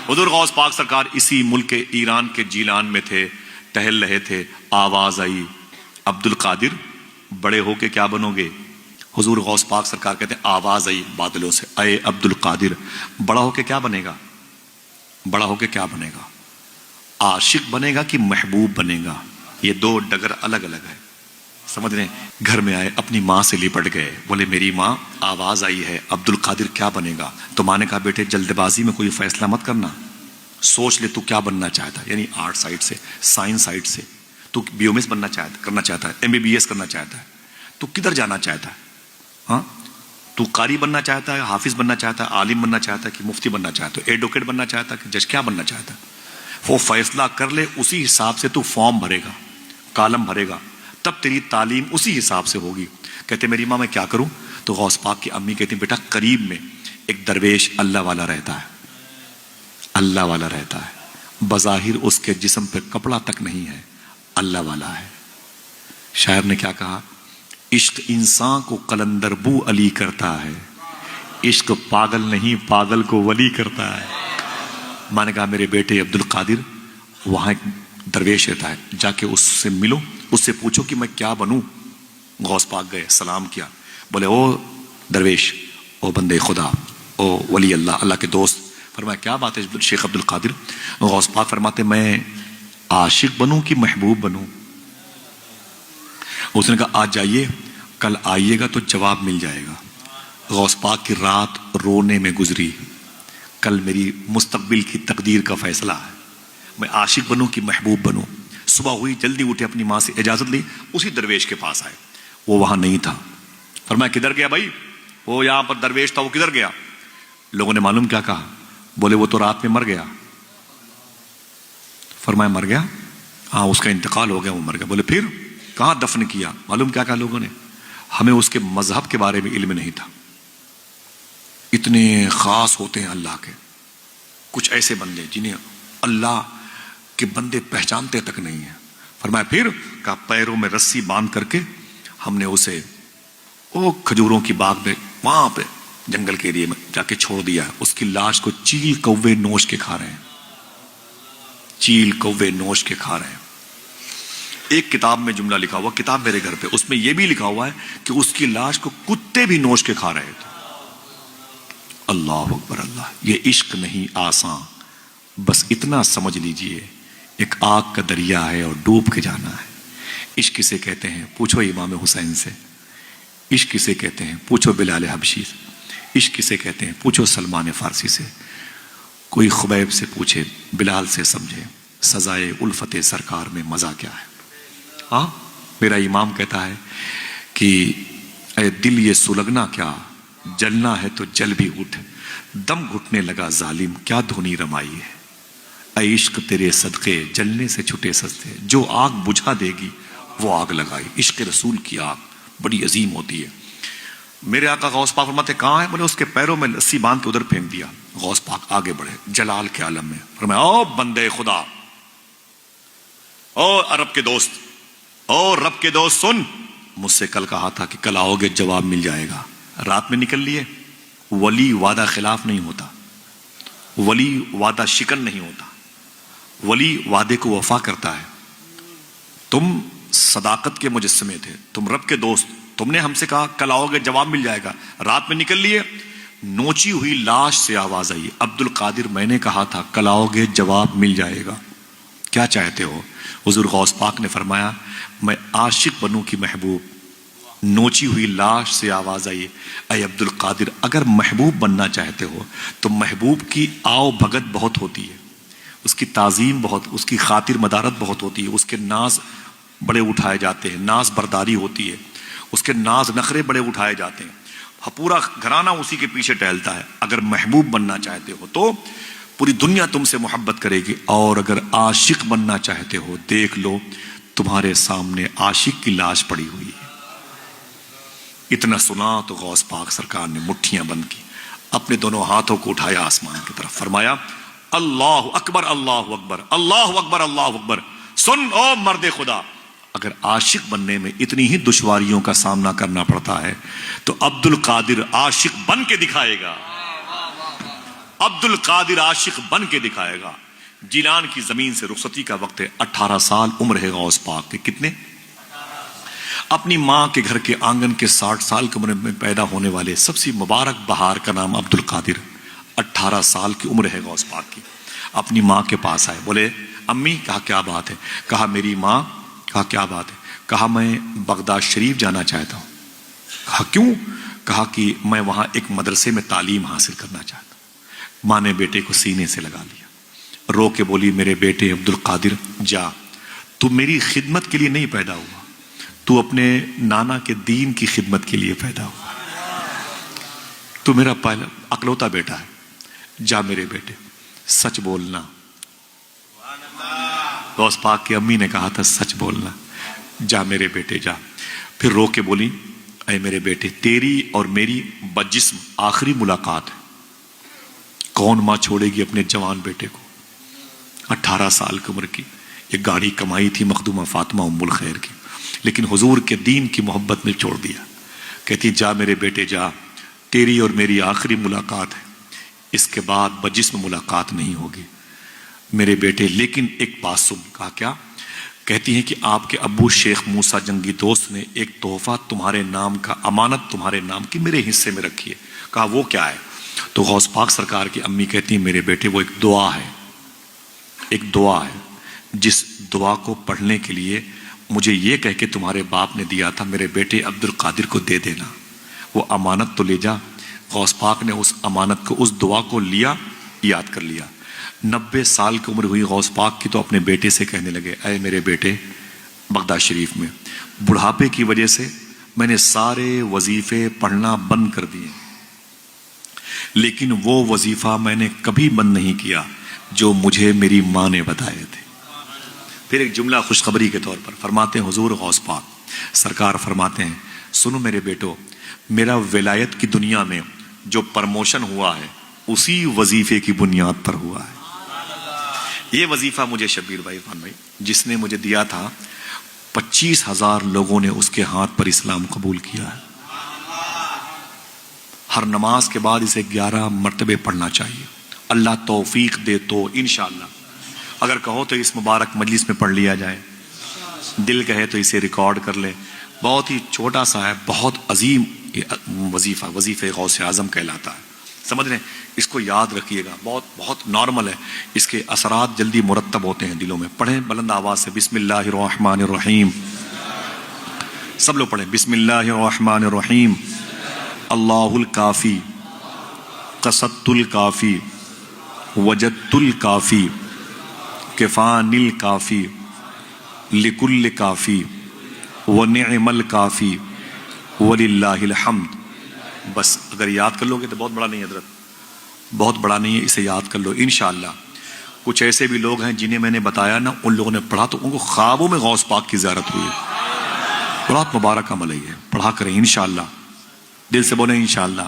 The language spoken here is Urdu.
حضور غوث پاک سرکار اسی ملک ایران کے جیلان میں تھے، ٹہل رہے تھے، آواز آئی عبد القادر بڑے ہو کے کیا بنو گے؟ حضور غوث پاک سرکار کہتے ہیں آواز آئی بادلوں سے، اے عبد القادر بڑا ہو کے کیا بنے گا؟ بڑا ہو کے کیا بنے گا؟ عاشق بنے گا کہ محبوب بنے گا؟ یہ دو ڈگر الگ الگ ہے، سمجھ رہے ہیں؟ گھر میں آئے اپنی ماں سے لپٹ گئے، بولے میری ماں آواز آئی ہے عبد القادر کیا بنے گا؟ تو ماں نے کہا بیٹے جلد بازی میں کوئی فیصلہ مت کرنا، سوچ لے تو کیا بننا چاہتا ہے، یعنی آرٹ سائڈ سے، سائنس سائڈ سے تو بی ایم ایس بننا کرنا چاہتا ہے، ایم بی بی ایس کرنا چاہتا ہے، تو کدھر جانا چاہتا ہے؟ ہاں تو قاری بننا چاہتا ہے، حافظ بننا چاہتا ہے، عالم بننا چاہتا ہے کہ مفتی بننا چاہتا ہے، ایڈوکیٹ بننا چاہتا ہے کہ جج، کیا بننا چاہتا ہے؟ وہ فیصلہ کر لے، اسی حساب سے تو فارم بھرے گا، کالم بھرے گا، تب تیری تعلیم اسی حساب سے ہوگی۔ کہتے میری ماں میں کیا کروں؟ تو غوث پاک کی امی کہتی بیٹا قریب میں ایک درویش اللہ والا رہتا ہے، اللہ والا رہتا ہے، بظاہر اس کے جسم پہ کپڑا تک نہیں ہے، اللہ والا ہے۔ شاعر نے کیا کہا؟ عشق انسان کو قلندر بو علی کرتا ہے، عشق پاگل نہیں پاگل کو ولی کرتا ہے۔ میں نے کہا میرے بیٹے عبد القادر وہاں ایک درویش رہتا ہے، جا کے اس سے ملو، اس سے پوچھو کہ میں کیا بنوں۔ غوث پاک گئے، سلام کیا، بولے او درویش، او بندے خدا، او ولی اللہ، اللہ کے دوست۔ فرمایا کیا بات ہے شیخ عبد القادر؟ غوث پاک فرماتے میں عاشق بنوں کہ محبوب بنوں؟ اس نے کہا آج جائیے، کل آئیے گا تو جواب مل جائے گا۔ غوث پاک کی رات رونے میں گزری، کل میری مستقبل کی تقدیر کا فیصلہ ہے، میں عاشق بنوں کہ محبوب بنوں۔ صبح ہوئی، جلدی اٹھے، اپنی ماں سے اجازت لی، اسی درویش کے پاس آئے، وہ وہاں نہیں تھا۔ فرمایا کدھر گیا بھائی؟ وہ یہاں پر درویش تھا، وہ کدھر گیا؟ لوگوں نے معلوم کیا کہا؟ بولے وہ تو رات میں مر گیا۔ فرمایا مر گیا؟ ہاں اس کا انتقال ہو گیا، وہ مر گیا۔ بولے پھر کہاں دفن کیا؟ معلوم کیا کہا لوگوں نے؟ ہمیں اس کے مذہب کے بارے میں علم نہیں تھا۔ اتنے خاص ہوتے ہیں اللہ کے، کچھ ایسے بندے جنہیں اللہ کے بندے پہچانتے تک نہیں ہیں۔ فرمایا پھر؟ کہا پیروں میں رسی باندھ کر کے ہم نے اسے وہ کھجوروں کی باغ میں وہاں پہ جنگل کے ایریے میں جا کے چھوڑ دیا ہے۔ اس کی لاش کو چیل کوے نوش کے کھا رہے ہیں، چیل کوے نوش کے کھا رہے ہیں۔ ایک کتاب میں جملہ لکھا ہوا، کتاب میرے گھر پہ، اس میں یہ بھی لکھا ہوا ہے کہ اس کی لاش کو کتے بھی نوش کے کھا رہے تھے۔ اللہ اکبر اللہ! یہ عشق نہیں آسان، بس اتنا سمجھ لیجئے ایک آگ کا دریا ہے اور ڈوب کے جانا ہے۔ عشق کسے کہتے ہیں؟ پوچھو امام حسین سے۔ عشق کسے کہتے ہیں؟ پوچھو بلال حبشی سے۔ عشق کسے کہتے ہیں؟ پوچھو سلمان فارسی سے۔ کوئی خبیب سے پوچھے، بلال سے سمجھے سزائے الفت سرکار میں مزہ کیا ہے۔ ہاں میرا امام کہتا ہے کہ اے دل یہ سلگنا کیا، جلنا ہے تو جل بھی اٹھ، دم گھٹنے لگا ظالم کیا دھنی رمائی ہے۔ اے عشق تیرے صدقے جلنے سے چھٹے سستے، جو آگ بجھا دے گی وہ آگ لگائی۔ عشق رسول کی آگ بڑی عظیم ہوتی ہے۔ میرے آقا غوث پاک فرماتے کہاں ہے؟ بولے اس کے پیروں میں رسی باندھ کے ادھر پھینک دیا۔ غوث پاک آگے بڑھے جلال کے عالم میں، فرمایا او بندے خدا، او عرب کے دوست، او رب کے دوست، سن، مجھ سے کل کہا تھا کہ کل آؤ گے جواب مل جائے گا، رات میں نکل لیے۔ ولی وعدہ خلاف نہیں ہوتا، ولی وعدہ شکن نہیں ہوتا، ولی وعدے کو وفا کرتا ہے۔ تم صداقت کے مجسمے تھے، تم رب کے دوست، تم نے ہم سے کہا کل آؤ گے جواب مل جائے گا، رات میں نکل لیے۔ نوچی ہوئی لاش سے آواز آئی، عبد القادر میں نے کہا تھا کل آؤ گے جواب مل جائے گا، کیا چاہتے ہو؟ حضور غوث پاک نے فرمایا میں عاشق بنوں کی محبوب۔ نوچی ہوئی لاش سے آواز آئی، اے عبد القادر اگر محبوب بننا چاہتے ہو تو محبوب کی آؤ بھگت بہت ہوتی ہے، اس کی تعظیم بہت، اس کی خاطر مدارت بہت ہوتی ہے، اس کے ناز بڑے اٹھائے جاتے ہیں، ناز برداری ہوتی ہے، اس کے ناز نخرے بڑے اٹھائے جاتے ہیں، پورا گھرانہ اسی کے پیچھے ٹہلتا ہے۔ اگر محبوب بننا چاہتے ہو تو پوری دنیا تم سے محبت کرے گی، اور اگر عاشق بننا چاہتے ہو دیکھ لو تمہارے سامنے عاشق کی لاش پڑی ہوئی ہے۔ اتنا سنا تو غوث پاک سرکار نے مٹھیاں بند کی، اپنے دونوں ہاتھوں کو اٹھایا آسمان کی طرف، فرمایا اللہ اکبر اللہ اکبر اللہ اکبر اللہ اکبر۔ سن او مرد خدا، اگر عاشق بننے میں اتنی ہی دشواریوں کا سامنا کرنا پڑتا ہے تو عبد القادر عاشق بن کے دکھائے گا۔ عبد القادر عاشق بن کے دکھائے گا. جیلان کی زمین سے رخصتی کا وقت ہے. 18 سال عمر ہے غوث پاک کے. کتنے؟ اپنی ماں کے گھر کے آنگن کے 60 سال کی عمر میں پیدا ہونے والے سب سے مبارک بہار کا نام عبد القادر. 18 سال کی عمر ہے غوث پاک کی. اپنی ماں کے پاس آئے. بولے امی. کہا کیا بات ہے؟ کہا میری ماں. کہا کیا بات ہے؟ کہا میں بغداد شریف جانا چاہتا ہوں. کہا کیوں؟ کہا کہ میں وہاں ایک مدرسے میں تعلیم حاصل کرنا چاہتا ہوں. ماں نے بیٹے کو سینے سے لگا لیا. رو کے بولی میرے بیٹے عبد القادر جا. تو میری خدمت کے لیے نہیں پیدا ہوا, تو اپنے نانا کے دین کی خدمت کے لیے پیدا ہوا. تو میرا پہلا اکلوتا بیٹا ہے. جا میرے بیٹے, سچ بولنا. غوث پاک کی امی نے کہا تھا سچ بولنا. جا میرے بیٹے جا. پھر رو کے بولی اے میرے بیٹے تیری اور میری بجسم آخری ملاقات ہے. کون ماں چھوڑے گی اپنے جوان بیٹے کو؟ 18 سال کی عمر کی. ایک گاڑی کمائی تھی مخدومہ فاطمہ ام الخیر کی, لیکن حضور کے دین کی محبت میں چھوڑ دیا. کہتی جا میرے بیٹے جا, تیری اور میری آخری ملاقات ہے, اس کے بعد بجسم ملاقات نہیں ہوگی میرے بیٹے. لیکن ایک بات سن. کہا کیا؟ کہتی ہیں کہ آپ کے ابو شیخ موسیٰ جنگی دوست نے ایک تحفہ تمہارے نام کا, امانت تمہارے نام کی میرے حصے میں رکھی ہے. کہا وہ کیا ہے؟ تو غوث پاک سرکار کی امی کہتی ہیں میرے بیٹے وہ ایک دعا ہے. ایک دعا ہے جس دعا کو پڑھنے کے لیے مجھے یہ کہہ کے تمہارے باپ نے دیا تھا میرے بیٹے عبد القادر کو دے دینا. وہ امانت تو لے جا. غوث پاک نے اس امانت کو, اس دعا کو لیا, یاد کر لیا. 90 سال کی عمر ہوئی غوث پاک کی تو اپنے بیٹے سے کہنے لگے اے میرے بیٹے, بغداد شریف میں بڑھاپے کی وجہ سے میں نے سارے وظیفے پڑھنا بند کر دیے, لیکن وہ وظیفہ میں نے کبھی بند نہیں کیا جو مجھے میری ماں نے بتائے تھے. پھر ایک جملہ خوشخبری کے طور پر فرماتے ہیں حضور غوث پاک سرکار فرماتے ہیں سنو میرے بیٹو, میرا ولایت کی دنیا میں جو پرموشن ہوا ہے اسی وظیفے کی بنیاد پر ہوا ہے. یہ وظیفہ مجھے شبیر بھائی, عرفان بھائی, جس نے مجھے دیا تھا 25,000 لوگوں نے اس کے ہاتھ پر اسلام قبول کیا ہے. ہر نماز کے بعد اسے 11 مرتبے پڑھنا چاہیے. اللہ توفیق دے تو انشاءاللہ اگر کہو تو اس مبارک مجلس میں پڑھ لیا جائے, دل کہے تو اسے ریکارڈ کر لے. بہت ہی چھوٹا سا ہے, بہت عظیم وظیفہ, وظیفہ غوث اعظم کہلاتا ہے. سمجھ رہے ہیں؟ اس کو یاد رکھیے گا, بہت بہت نارمل ہے. اس کے اثرات جلدی مرتب ہوتے ہیں دلوں میں. پڑھیں بلند آواز سے بسم اللہ الرحمن الرحیم. سب لوگ پڑھیں بسم اللہ الرحمن الرحیم. اللہ الکافی قصدت الکافی وجدت الکافی کفان الکافی لکل کافی ونعم الکافی وللہ الحمد. بس اگر یاد کر لو گے تو بہت بڑا نہیں ہے حضرت, بہت بڑا نہیں ہے, اسے یاد کر لو انشاءاللہ. کچھ ایسے بھی لوگ ہیں جنہیں میں نے بتایا نا, ان لوگوں نے پڑھا تو ان کو خوابوں میں غوث پاک کی زیارت ہوئی. بہت مبارک عمل ہے یہ, پڑھا کریں انشاءاللہ. دل سے بولیں انشاءاللہ.